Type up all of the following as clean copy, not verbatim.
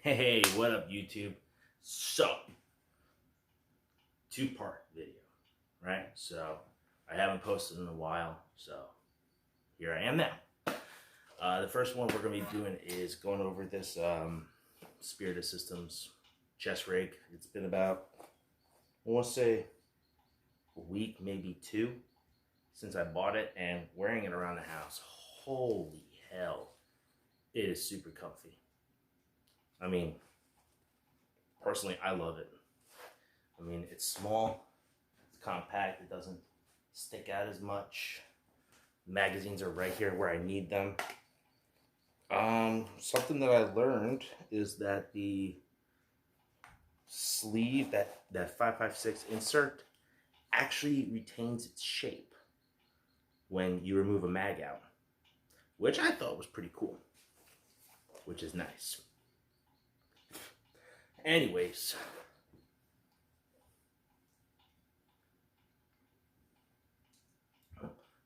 Hey, what up, YouTube? So, two-part video, right? So, I haven't posted in a while, so here I am now. The first one we're going to be doing is going over this Spiritus Systems chest rig. It's been about, I want to say, a week, maybe two, since I bought it, and wearing it around the house. Holy hell, it is super comfy. I mean, personally, I love it. I mean, it's small, it's compact, it doesn't stick out as much. Magazines are right here where I need them. Something that I learned is that the sleeve, that 556 insert, actually retains its shape when you remove a mag out, which I thought was pretty cool, which is nice. Anyways,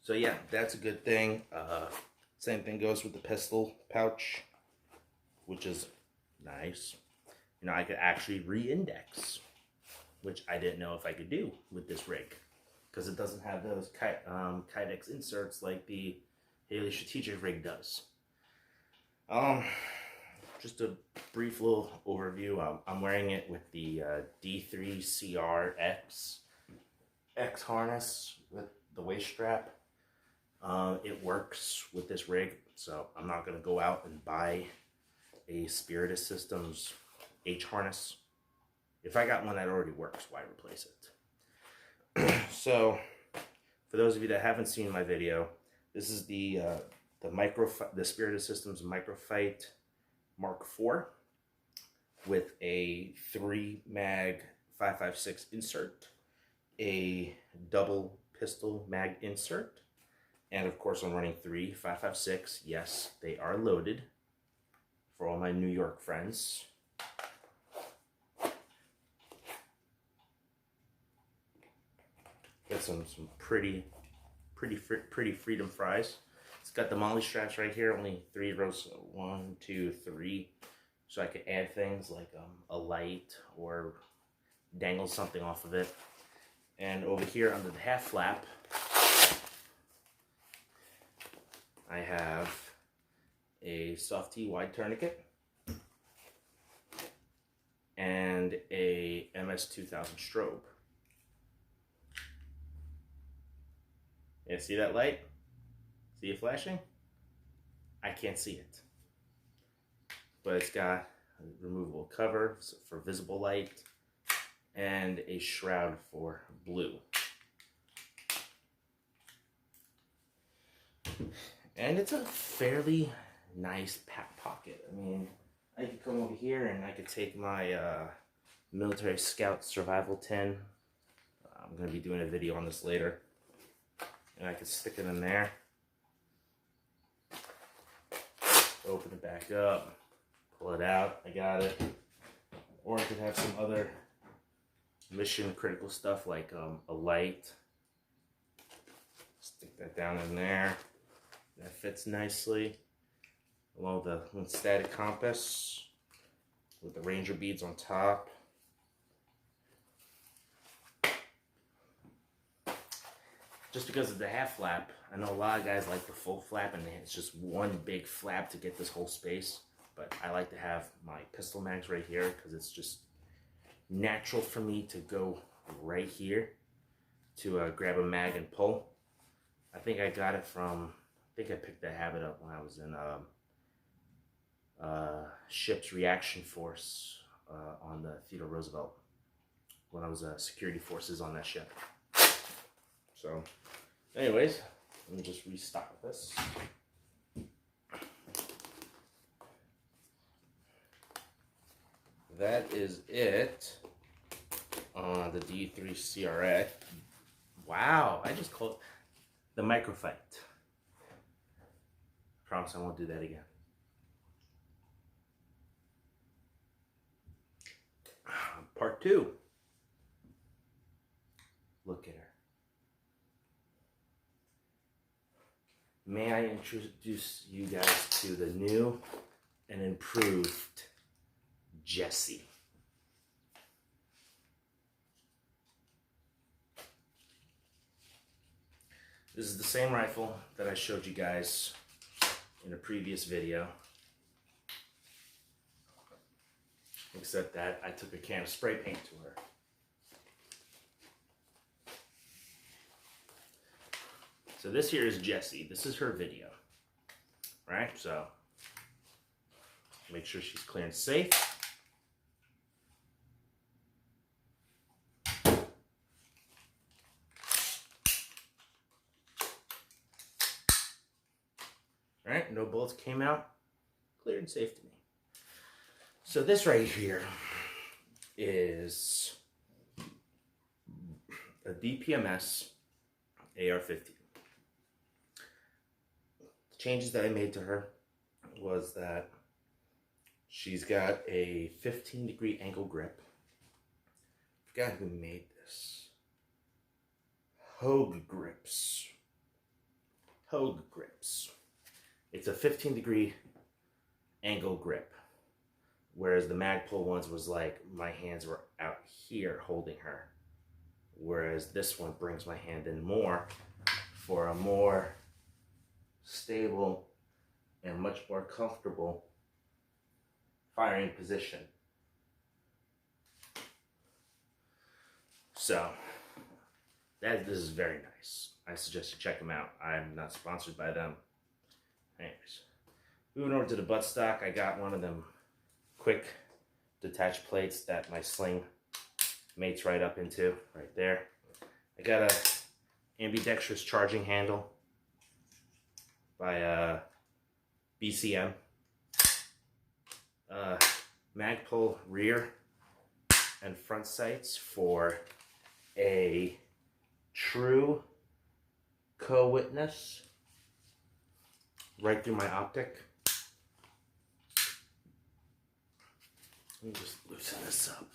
so yeah, that's a good thing. Same thing goes with the pistol pouch, which is nice. You know, I could actually re-index, which I didn't know if I could do with this rig, because it doesn't have those Kydex inserts like the Haley Strategic rig does. Just a brief little overview. I'm wearing it with the D3CR X harness with the waist strap. It works with this rig, so I'm not going to go out and buy a Spiritus Systems H harness. If I got one that already works, why replace it? So, for those of you that haven't seen my video, this is the Spiritus Systems Microfight Mark IV with a 3-mag 556 insert, a double pistol mag insert, and of course I'm running 3 556. Yes, they are loaded for all my New York friends. Got some pretty freedom fries. It's got the molly straps right here, only 3 rows, 1, 2, 3. So I could add things like a light or dangle something off of it. And over here under the half flap, I have a soft T wide tourniquet and a MS-2000 strobe. Yeah, see that light? See it flashing? I can't see it. But it's got a removable cover for visible light and a shroud for blue. And it's a fairly nice pocket. I mean, I could come over here and I could take my military scout survival tin. I'm going to be doing a video on this later. And I could stick it in there. Open it back up. Pull it out. I got it. Or I could have some other mission critical stuff like a light. Stick that down in there. That fits nicely. Along with the static compass with the ranger beads on top. Just because of the half flap, I know a lot of guys like the full flap and it's just one big flap to get this whole space. But I like to have my pistol mags right here because it's just natural for me to go right here to grab a mag and pull. I think I got it from, I think I picked that habit up when I was in Ship's Reaction Force on the Theodore Roosevelt, when I was security forces on that ship. So, anyways, let me just restock this. That is it on the D3CRX. Wow, I just called the microfight. Promise I won't do that again. Part 2. Look at her. May I introduce you guys to the new and improved Jessie. This is the same rifle that I showed you guys in a previous video. Except that I took a can of spray paint to her. So this here is Jessie. This is her video. Right? So make sure she's clear and safe. Right? No bullets came out. Clear and safe to me. So this right here is a DPMS AR-15. The changes that I made to her was that she's got a 15-degree angle grip. I forgot who made this. Hogue Grips. Hogue Grips. It's a 15-degree angle grip. Whereas the Magpul ones was like my hands were out here holding her. Whereas this one brings my hand in more for a more stable and much more comfortable firing position. So this is very nice. I suggest you check them out. I'm not sponsored by them. Anyways, moving over to the buttstock, I got one of them quick detached plates that my sling mates right up into, right there. I got a ambidextrous charging handle by BCM. Magpul rear and front sights for a true co-witness right through my optic. Let me just loosen this up.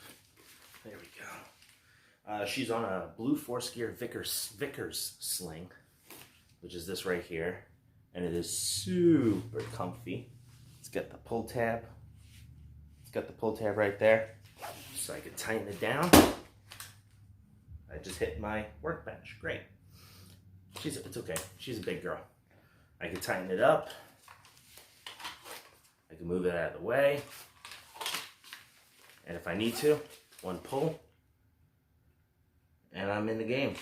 There we go. She's on a blue 4-gear Vickers sling, which is this right here, and it is super comfy. It's got the pull tab. It's got the pull tab right there, so I can tighten it down. I just hit my workbench. Great. It's okay. She's a big girl. I can tighten it up. I can move it out of the way. And if I need to, one pull, and I'm in the game.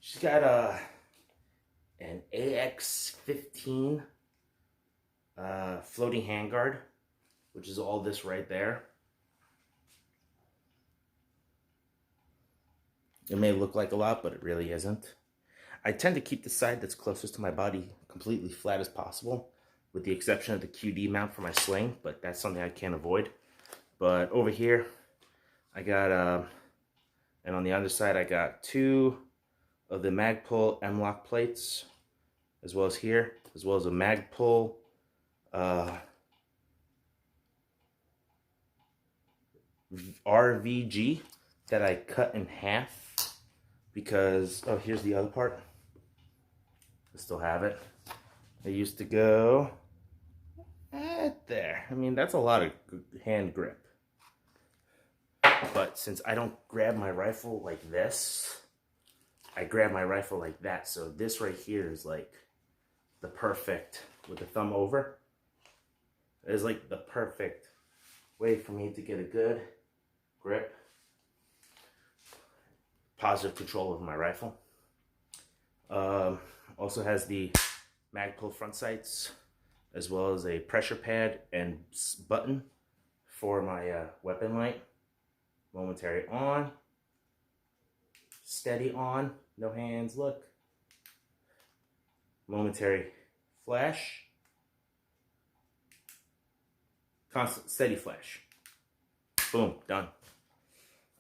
She's got an AX-15 floating handguard, which is all this right there. It may look like a lot, but it really isn't. I tend to keep the side that's closest to my body completely flat as possible, with the exception of the QD mount for my sling, but that's something I can't avoid. But over here, I got, and on the other side, I got 2 of the Magpul M-LOK plates, as well as here, as well as a Magpul RVG that I cut in half because, oh, here's the other part. I still have it. I used to go right there. I mean, that's a lot of hand grip. But since I don't grab my rifle like this, I grab my rifle like that. So this right here is like the perfect, with the thumb over, is like the perfect way for me to get a good grip. Positive control over my rifle. Also has the Magpul front sights, as well as a pressure pad and button for my weapon light. Momentary on, steady on, no hands, look. Momentary flash, constant steady flash. Boom, done.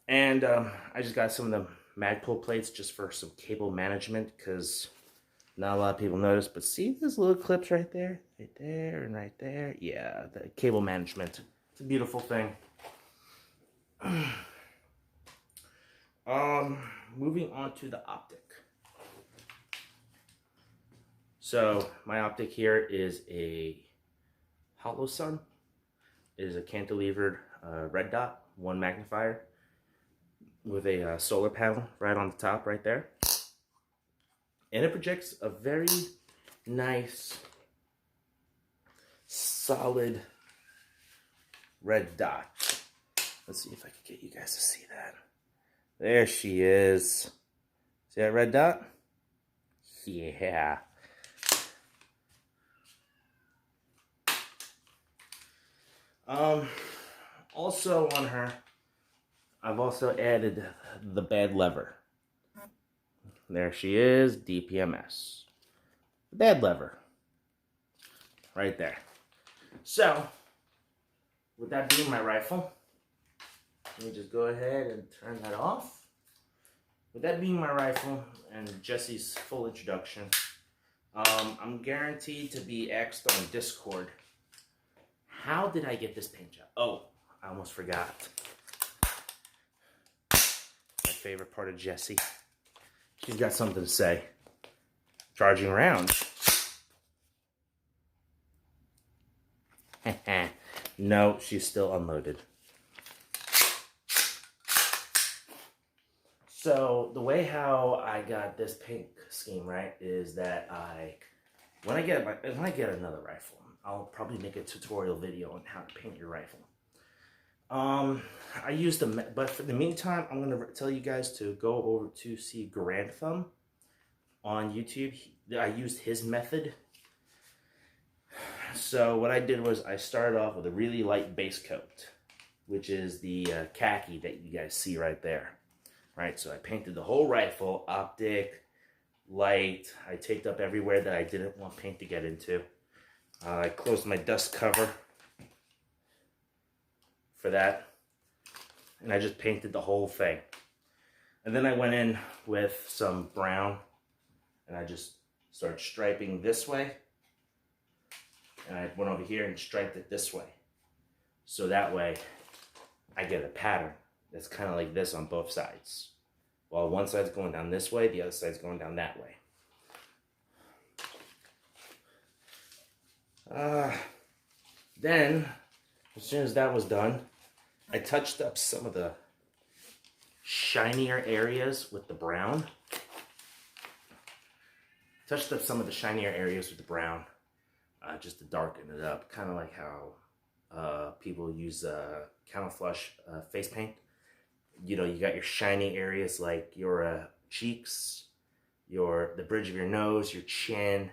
And I just got some of the Magpul plates just for some cable management, because not a lot of people notice, but see those little clips right there, and right there? Yeah, the cable management. It's a beautiful thing. Moving on to the optic. So my optic here is a hollow sun. It is a cantilevered red dot, 1 magnifier, with a solar panel right on the top right there. And it projects a very nice, solid red dot. Let's see if I can get you guys to see that. There she is. See that red dot? Yeah. Also on her, I've also added the bad lever. There she is, DPMS. The bad lever. Right there. So, with that being my rifle, let me just go ahead and turn that off. With that being my rifle and Jessie's full introduction, I'm guaranteed to be asked on Discord, how did I get this paint job? Oh, I almost forgot. My favorite part of Jessie. She's got something to say. Charging around. No, she's still unloaded. So the way how I got this paint scheme right is that when I get another rifle, I'll probably make a tutorial video on how to paint your rifle. I used but for the meantime, I'm gonna tell you guys to go over to see Grand Thumb on YouTube. I used his method. So what I did was I started off with a really light base coat, which is the khaki that you guys see right there. Right, so I painted the whole rifle, optic, light. I taped up everywhere that I didn't want paint to get into. I closed my dust cover for that, and I just painted the whole thing. And then I went in with some brown, and I just started striping this way, and I went over here and striped it this way. So that way, I get a pattern that's kind of like this on both sides. While one side's going down this way, the other side's going down that way. Then, as soon as that was done, I touched up some of the shinier areas with the brown. Just to darken it up, kind of like how people use camouflage face paint. You know, you got your shiny areas like your cheeks, the bridge of your nose, your chin,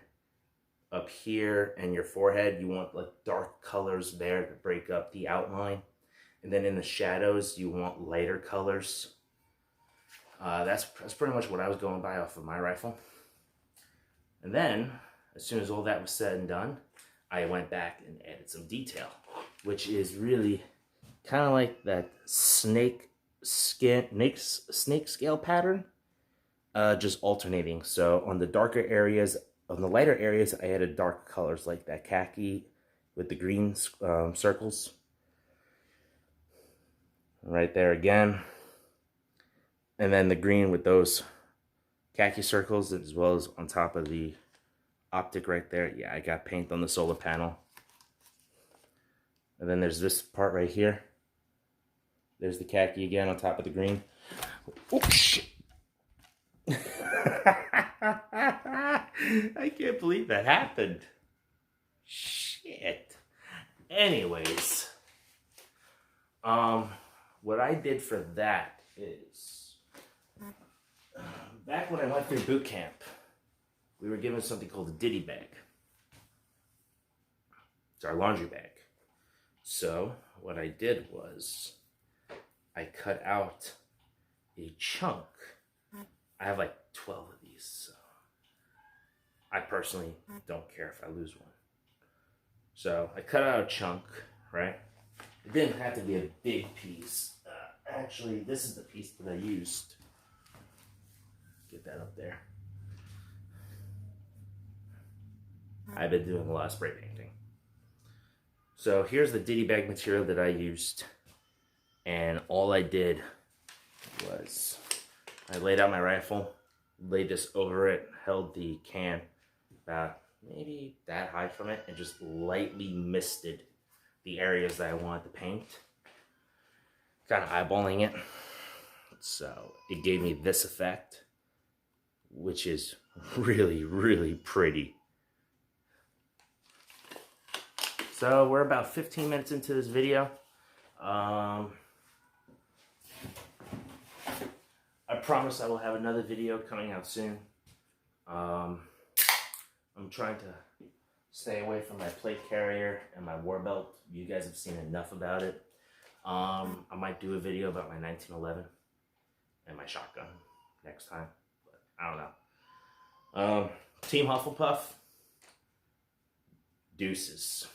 up here, and your forehead. You want like dark colors there to break up the outline. And then in the shadows, you want lighter colors. That's pretty much what I was going by off of my rifle. And then, as soon as all that was said and done, I went back and added some detail, which is really kind of like that snake scale pattern, just alternating. So on the darker areas, on the lighter areas, I added dark colors like that khaki with the green circles. Right there again. And then the green with those khaki circles, as well as on top of the optic right there. Yeah, I got paint on the solar panel. And then there's this part right here. There's the khaki again on top of the green. Oh, shit. I can't believe that happened. Shit. Anyways, what I did for that is, back when I went through boot camp, we were given something called a ditty bag. It's our laundry bag. So what I did was I cut out a chunk. I have like 12 of these, so I personally don't care if I lose one. So I cut out a chunk, right? It didn't have to be a big piece. Actually, this is the piece that I used. Get that up there. I've been doing a lot of spray painting. So here's the ditty bag material that I used. And all I did was I laid out my rifle, laid this over it, held the can about maybe that high from it and just lightly misted the areas that I wanted to paint. Kind of eyeballing it. So it gave me this effect, which is really, really pretty. So we're about 15 minutes into this video. I promise I will have another video coming out soon. I'm trying to stay away from my plate carrier and my war belt. You guys have seen enough about it. I might do a video about my 1911 and my shotgun next time, but I don't know. Team Hufflepuff, deuces.